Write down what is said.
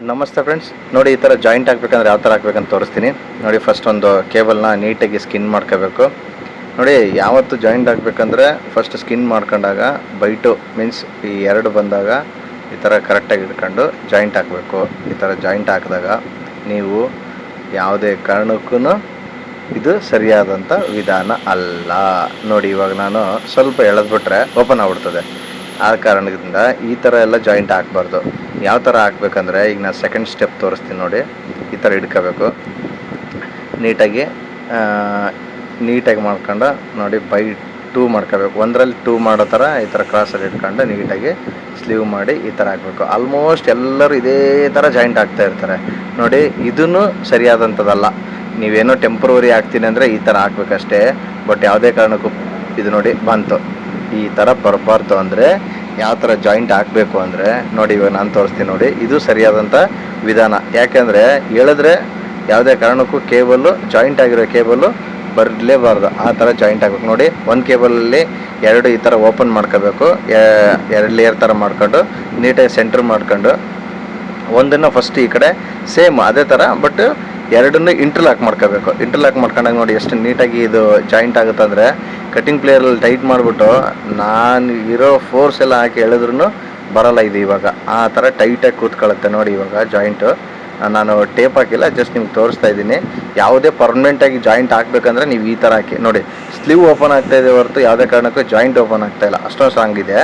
ನಮಸ್ತೆ ಫ್ರೆಂಡ್ಸ್, ನೋಡಿ ಈ ಥರ ಜಾಯಿಂಟ್ ಹಾಕ್ಬೇಕಂದ್ರೆ ಯಾವ ಥರ ಹಾಕ್ಬೇಕಂತ ತೋರಿಸ್ತೀನಿ. ನೋಡಿ ಫಸ್ಟ್ ಒಂದು ಕೇಬಲ್ನ ನೀಟಾಗಿ ಸ್ಕಿನ್ ಮಾಡ್ಕೋಬೇಕು. ನೋಡಿ ಯಾವತ್ತು ಜಾಯಿಂಟ್ ಹಾಕ್ಬೇಕಂದ್ರೆ ಫಸ್ಟ್ ಸ್ಕಿನ್ ಮಾಡ್ಕೊಂಡಾಗ ಬೈಟು ಮೀನ್ಸ್ ಈ ಎರಡು ಬಂದಾಗ ಈ ಥರ ಕರೆಕ್ಟಾಗಿ ಇಟ್ಕೊಂಡು ಜಾಯಿಂಟ್ ಹಾಕಬೇಕು. ಈ ಥರ ಜಾಯಿಂಟ್ ಹಾಕಿದಾಗ ನೀವು ಯಾವುದೇ ಕಾರಣಕ್ಕೂ ಇದು ಸರಿಯಾದಂಥ ವಿಧಾನ ಅಲ್ಲ. ನೋಡಿ ಇವಾಗ ನಾನು ಸ್ವಲ್ಪ ಎಳೆದ್ಬಿಟ್ರೆ ಓಪನ್ ಆಗ್ಬಿಡ್ತದೆ. ಆ ಕಾರಣದಿಂದ ಈ ಥರ ಎಲ್ಲ ಜಾಯಿಂಟ್ ಹಾಕಬಾರ್ದು. ಯಾವ ಥರ ಹಾಕ್ಬೇಕಂದ್ರೆ ಈಗ ನಾನು ಸೆಕೆಂಡ್ ಸ್ಟೆಪ್ ತೋರಿಸ್ತೀನಿ. ನೋಡಿ ಈ ಥರ ಹಿಡ್ಕೋಬೇಕು ನೀಟಾಗಿ ಮಾಡ್ಕೊಂಡು ನೋಡಿ ಬೈ 2 ಮಾಡ್ಕೋಬೇಕು. ಒಂದರಲ್ಲಿ 2 ಮಾಡೋ ಥರ ಈ ಥರ ಕ್ರಾಸಲ್ಲಿ ಇಟ್ಕೊಂಡು ನೀಟಾಗಿ ಸ್ಲೀವ್ ಮಾಡಿ ಈ ಥರ ಹಾಕಬೇಕು. ಆಲ್ಮೋಸ್ಟ್ ಎಲ್ಲರೂ ಇದೇ ಥರ ಜಾಯಿಂಟ್ ಹಾಕ್ತಾ ಇರ್ತಾರೆ. ನೋಡಿ ಇದೂ ಸರಿಯಾದಂಥದ್ದಲ್ಲ. ನೀವೇನೋ ಟೆಂಪ್ರವರಿ ಹಾಕ್ತೀನಿ ಅಂದರೆ ಈ ಥರ ಹಾಕ್ಬೇಕಷ್ಟೇ. ಬಟ್ ಯಾವುದೇ ಕಾರಣಕ್ಕೂ ಇದು ನೋಡಿ ಬಂತು ಈ ಥರ ಬರಬಾರ್ದು. ಅಂದರೆ ಯಾವ ಥರ ಜಾಯಿಂಟ್ ಹಾಕಬೇಕು ಅಂದರೆ ನೋಡಿ ಇವಾಗ ನಾನು ತೋರಿಸ್ತೀನಿ. ನೋಡಿ ಇದು ಸರಿಯಾದಂಥ ವಿಧಾನ. ಯಾಕೆಂದರೆ ಹೇಳಿದ್ರೆ ಯಾವುದೇ ಕಾರಣಕ್ಕೂ ಕೇಬಲ್ಲು ಜಾಯಿಂಟ್ ಆಗಿರೋ ಕೇಬಲ್ಲು ಬರಲೇಬಾರ್ದು. ಆ ಥರ ಜಾಯಿಂಟ್ ಆಗಬೇಕು. ನೋಡಿ ಒಂದು ಕೇಬಲಲ್ಲಿ ಎರಡು ಈ ಥರ ಓಪನ್ ಮಾಡ್ಕೋಬೇಕು. 2 ಲೇಯರ್ ಥರ ಮಾಡ್ಕೊಂಡು ನೀಟಾಗಿ ಸೆಂಟ್ರ್ ಮಾಡ್ಕೊಂಡು ಒಂದನ್ನು ಫಸ್ಟ್ ಈ ಕಡೆ ಸೇಮ್ ಅದೇ ಥರ ಬಟ್ ಎರಡನ್ನೂ ಇಂಟರ್ಲಾಕ್ ಮಾಡ್ಕೋಬೇಕು. ಇಂಟರ್ಲಾಕ್ ಮಾಡ್ಕೊಂಡಾಗ ನೋಡಿ ಎಷ್ಟು ನೀಟಾಗಿ ಇದು ಜಾಯಿಂಟ್ ಆಗುತ್ತೆ ಅಂದರೆ ಕಟ್ಟಿಂಗ್ ಪ್ಲೇಯರಲ್ಲಿ ಟೈಟ್ ಮಾಡಿಬಿಟ್ಟು ನಾನು ಇರೋ ಫೋರ್ಸ್ ಎಲ್ಲ ಹಾಕಿ ಎಳೆದ್ರೂ ಬರೋಲ್ಲ ಇದು. ಇವಾಗ ಆ ಥರ ಟೈಟಾಗಿ ಕೂತ್ಕೊಳ್ಳುತ್ತೆ. ನೋಡಿ ಇವಾಗ ಜಾಯಿಂಟು ನಾನು ಟೇಪ್ ಹಾಕಿಲ್ಲ, ಜಸ್ಟ್ ನಿಮ್ಗೆ ತೋರಿಸ್ತಾ ಇದ್ದೀನಿ. ಯಾವುದೇ ಪರ್ಮನೆಂಟಾಗಿ ಜಾಯಿಂಟ್ ಹಾಕಬೇಕಂದ್ರೆ ನೀವು ಈ ಥರ ಹಾಕಿ ನೋಡಿ. ಸ್ಲೀವ್ ಓಪನ್ ಆಗ್ತಾಯಿದೆ ಹೊರತು ಯಾವುದೇ ಕಾರಣಕ್ಕೂ ಜಾಯಿಂಟ್ ಓಪನ್ ಆಗ್ತಾಯಿಲ್ಲ. ಅಷ್ಟೊಂದು ಸ್ಟ್ರಾಂಗ್ ಇದೆ.